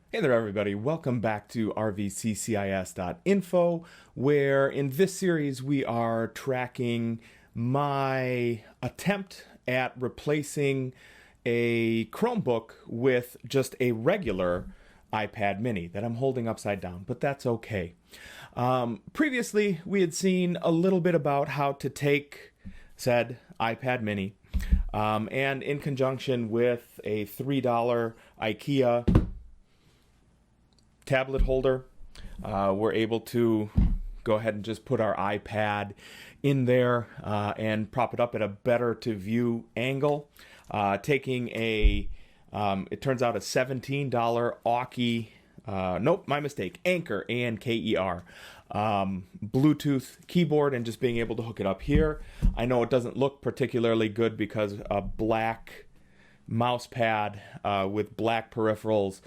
Hey there, everybody. Welcome back to RVCCIS.info, where in this series we are tracking my attempt at replacing a Chromebook with just a regular iPad mini that I'm holding upside down, but that's okay. Previously, we had seen a little bit about how to take said iPad mini and in conjunction with a $3 IKEA tablet holder, we're able to go ahead and just put our iPad in there and prop it up at a better to view angle. Taking it turns out a $17 Aukey, nope, my mistake, Anker, A-N-K-E-R, Bluetooth keyboard, and just being able to hook it up here. I know it doesn't look particularly good because a black mouse pad with black peripherals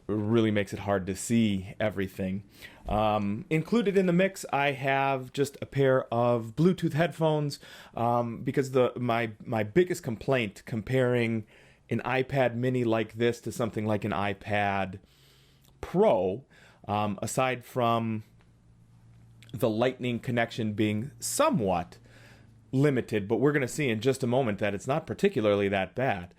really makes it hard to see everything. Included in the mix, I have just a pair of Bluetooth headphones because my biggest complaint comparing an iPad mini like this to something like an iPad Pro, aside from the Lightning connection being somewhat limited, but we're going to see in just a moment that it's not particularly that bad,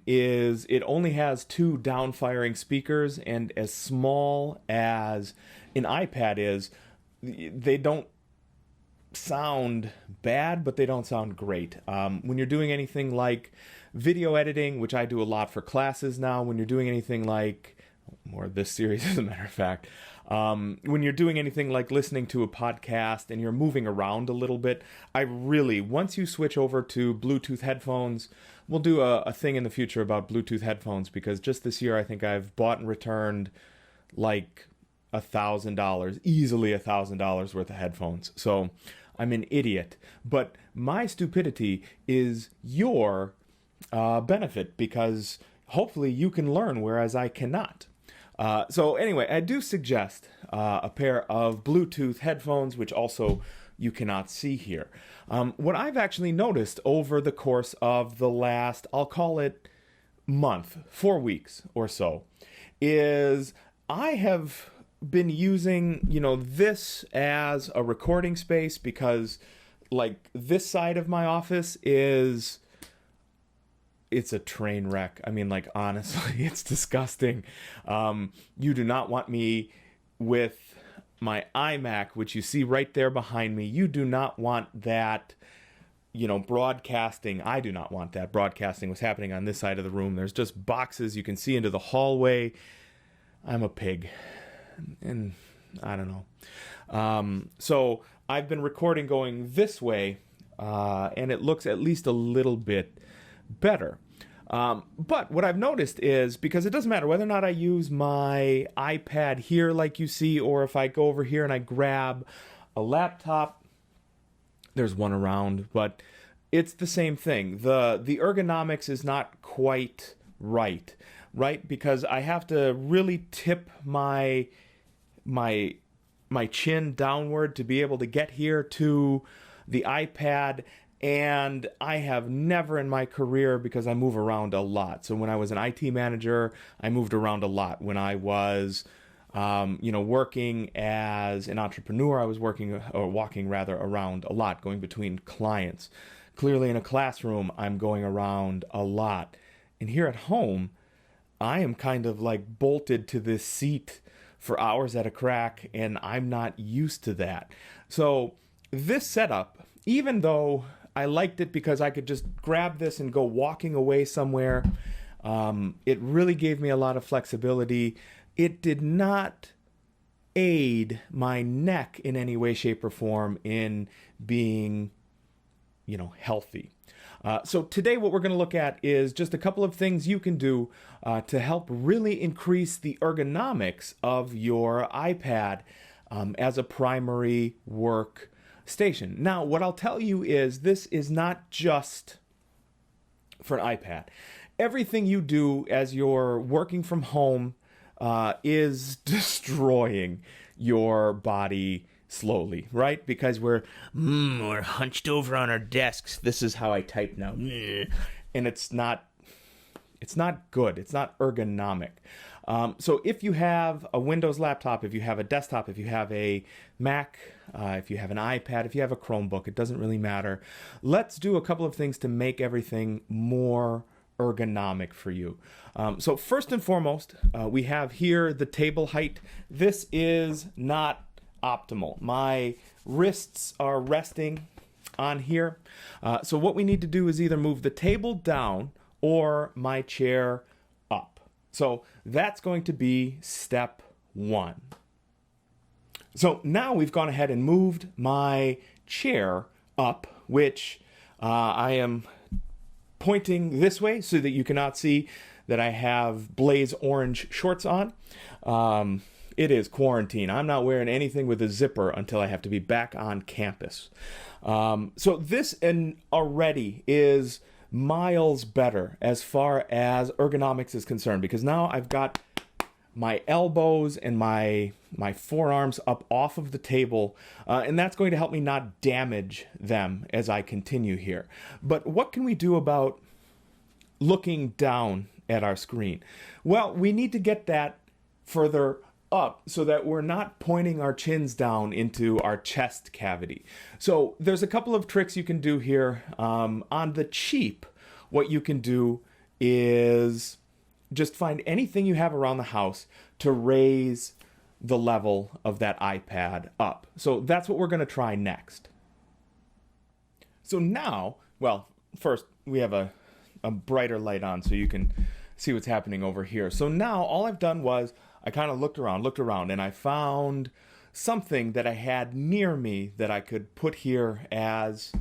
is it only has two down-firing speakers, and as small as an iPad is, they don't sound bad, but they don't sound great. When you're doing anything like video editing, which I do a lot for classes now, when you're doing anything like, more this series as a matter of fact, when you're doing anything like listening to a podcast and you're moving around a little bit, once you switch over to Bluetooth headphones, we'll do a thing in the future about Bluetooth headphones, because just this year I think I've bought and returned like $1,000, easily $1,000 worth of headphones. So I'm an idiot. But my stupidity is your benefit, because hopefully you can learn, whereas I cannot. So anyway, I do suggest a pair of Bluetooth headphones, which also you cannot see here. What I've actually noticed over the course of the last, I'll call it month, 4 weeks or so, is I have been using, this as a recording space, because like this side of my office it's a train wreck. I mean, like, honestly, it's disgusting. You do not want me with my iMac, which you see right there behind me. You do not want that, broadcasting. I do not want that broadcasting was happening on this side of the room. There's just boxes. You can see into the hallway. I'm a pig. And I don't know. So I've been recording going this way, and it looks at least a little bit better. But what I've noticed is, because it doesn't matter whether or not I use my iPad here like you see, or if I go over here and I grab a laptop, there's one around, but it's the same thing. The ergonomics is not quite right? Because I have to really tip my chin downward to be able to get here to the iPad. And I have never in my career, because I move around a lot. So when I was an IT manager, I moved around a lot. When I was, working as an entrepreneur, I was walking around a lot, going between clients. Clearly in a classroom, I'm going around a lot. And here at home, I am kind of like bolted to this seat for hours at a crack, and I'm not used to that. So this setup, even though I liked it because I could just grab this and go walking away somewhere, it really gave me a lot of flexibility. It did not aid my neck in any way, shape, or form in being, healthy. So today what we're going to look at is just a couple of things you can do to help really increase the ergonomics of your iPad as a primary work station. Now, what I'll tell you is this is not just for an iPad. Everything you do as you're working from home is destroying your body slowly, right? Because we're hunched over on our desks. This is how I type now. And it's not It's not good. It's not ergonomic. So if you have a Windows laptop, if you have a desktop, if you have a Mac, if you have an iPad, if you have a Chromebook, it doesn't really matter. Let's do a couple of things to make everything more ergonomic for you. So first and foremost, we have here the table height. This is not optimal. My wrists are resting on here. So what we need to do is either move the table down or my chair up. So that's going to be step one. So now we've gone ahead and moved my chair up, which I am pointing this way so that you cannot see that I have blaze orange shorts on. It is quarantine. I'm not wearing anything with a zipper until I have to be back on campus. So this already is miles better as far as ergonomics is concerned, because now I've got my elbows and my forearms up off of the table, and that's going to help me not damage them as I continue here. But what can we do about looking down at our screen? Well, we need to get that further up so that we're not pointing our chins down into our chest cavity. So there's a couple of tricks you can do here. On the cheap, what you can do is just find anything you have around the house to raise the level of that iPad up. So that's what we're going to try next. So now, well, first we have a brighter light on so you can see what's happening over here. So now all I've done was I kind of looked around, and I found something that I had near me that I could put here as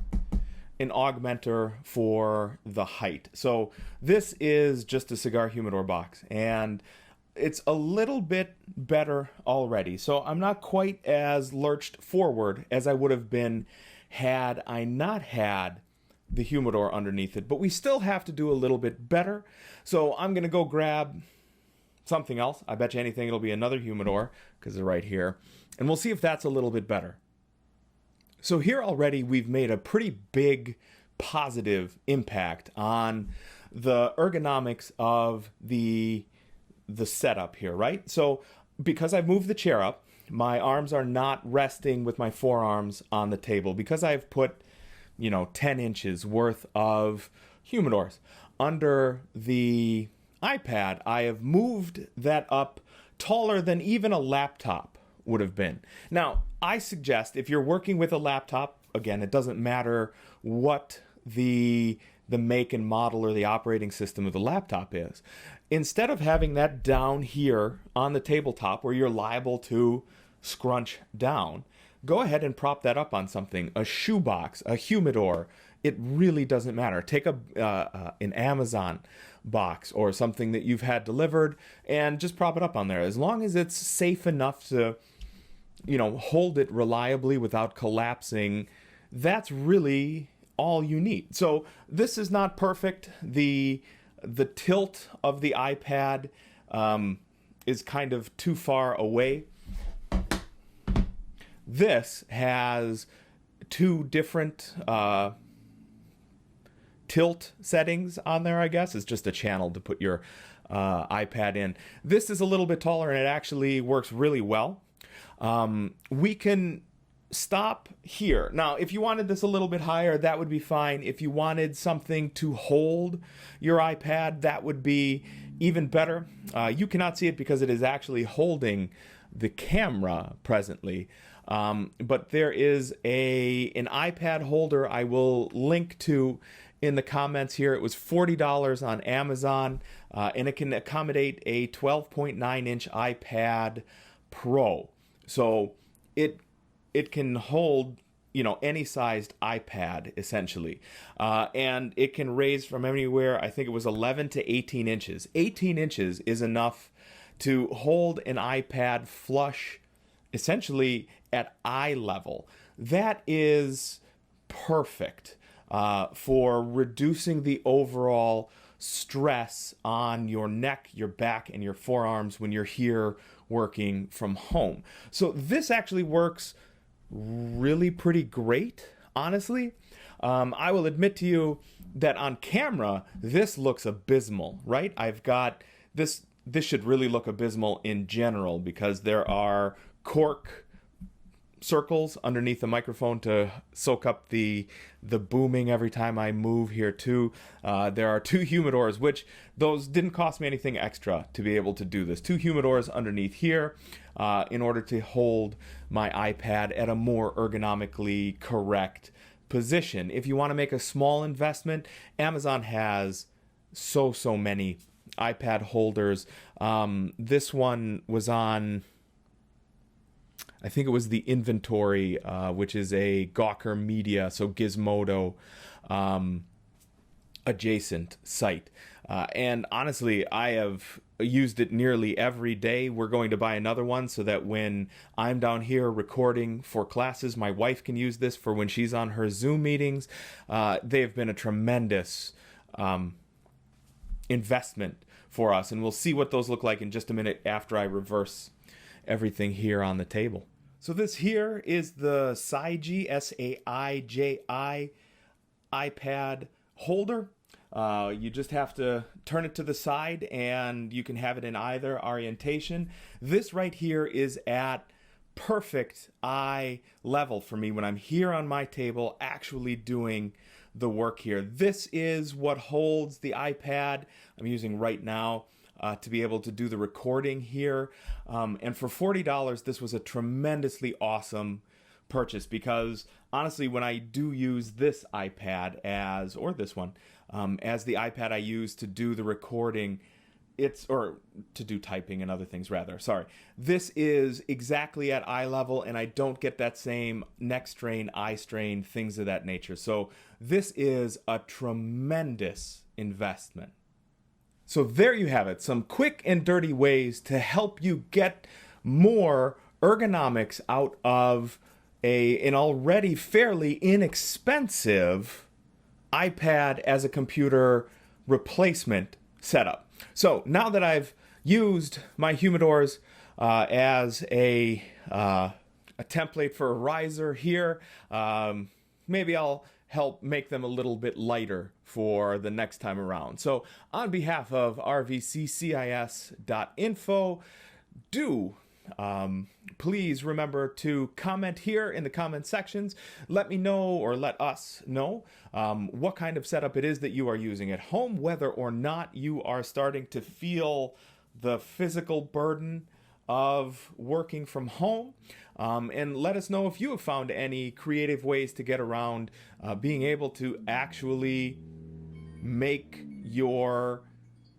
an augmenter for the height. So this is just a cigar humidor box, and it's a little bit better already. So I'm not quite as lurched forward as I would have been had I not had the humidor underneath it, but we still have to do a little bit better. So I'm gonna go grab something else. I bet you anything it'll be another humidor, because they're right here, and we'll see if that's a little bit better. So here already we've made a pretty big positive impact on the ergonomics of the setup here, right? So because I've moved the chair up, my arms are not resting with my forearms on the table, because I've put 10 inches worth of humidors under the iPad. I have moved that up taller than even a laptop would have been. Now, I suggest if you're working with a laptop, again, it doesn't matter what the make and model or the operating system of the laptop is. Instead of having that down here on the tabletop where you're liable to scrunch down, go ahead and prop that up on something, a shoebox, a humidor. It really doesn't matter. Take an Amazon box or something that you've had delivered and just prop it up on there. As long as it's safe enough to, hold it reliably without collapsing, that's really all you need. So this is not perfect. The tilt of the iPad is kind of too far away. This has two different tilt settings on there, I guess. It's just a channel to put your iPad in. This is a little bit taller, and it actually works really well. We can stop here. Now, if you wanted this a little bit higher, that would be fine. If you wanted something to hold your iPad, that would be even better. You cannot see it because it is actually holding the camera presently. But there is an iPad holder I will link to in the comments here. It was $40 on Amazon, and it can accommodate a 12.9-inch iPad Pro. So it can hold any sized iPad essentially, and it can raise from anywhere. I think it was 11 to 18 inches. 18 inches is enough to hold an iPad flush, essentially at eye level. That is perfect for reducing the overall stress on your neck, your back, and your forearms when you're here working from home. So this actually works really pretty great, honestly. I will admit to you, that on camera, this looks abysmal, right? I've got this should really look abysmal in general because there are cork circles underneath the microphone to soak up the booming every time I move here too. There are 2 humidors, which those didn't cost me anything extra to be able to do this. 2 humidors underneath here in order to hold my iPad at a more ergonomically correct position. If you want to make a small investment, Amazon has so many iPad holders. This one was on, I think it was the Inventory, which is a Gawker Media, so Gizmodo adjacent site. And honestly, I have used it nearly every day. We're going to buy another one so that when I'm down here recording for classes, my wife can use this for when she's on her Zoom meetings. They have been a tremendous investment for us, and we'll see what those look like in just a minute after I reverse everything here on the table. So this here is the Saiji, S-A-I-J-I iPad holder. You just have to turn it to the side and you can have it in either orientation. This right here is at perfect eye level for me when I'm here on my table actually doing the work here. This is what holds the iPad I'm using right now to be able to do the recording here. And for $40, this was a tremendously awesome purchase because honestly, when I do use this iPad or this one, as the iPad I use to do the recording, or to do typing and other things rather, sorry. This is exactly at eye level and I don't get that same neck strain, eye strain, things of that nature. So this is a tremendous investment. So there you have it, some quick and dirty ways to help you get more ergonomics out of an already fairly inexpensive iPad as a computer replacement setup. So now that I've used my humidors as a template for a riser here, maybe I'll help make them a little bit lighter for the next time around. So on behalf of RVCCIS.info, please remember to comment here in the comment sections. Let me know, or let us know, what kind of setup it is that you are using at home, whether or not you are starting to feel the physical burden of working from home. And let us know if you have found any creative ways to get around being able to actually make your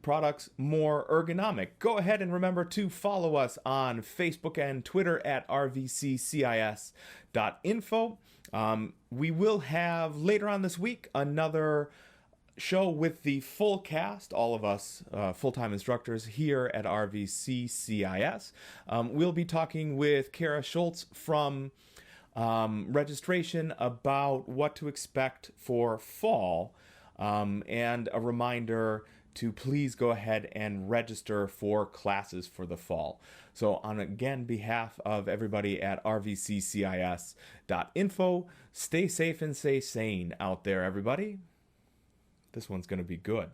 products more ergonomic. Go ahead and remember to follow us on Facebook and Twitter at RVCCIS.info. We will have later on this week another show with the full cast, all of us full-time instructors here at RVCCIS. We'll be talking with Kara Schultz from registration about what to expect for fall, and a reminder to please go ahead and register for classes for the fall. So on, again, behalf of everybody at RVCCIS.info, stay safe and stay sane out there, everybody. This one's going to be good.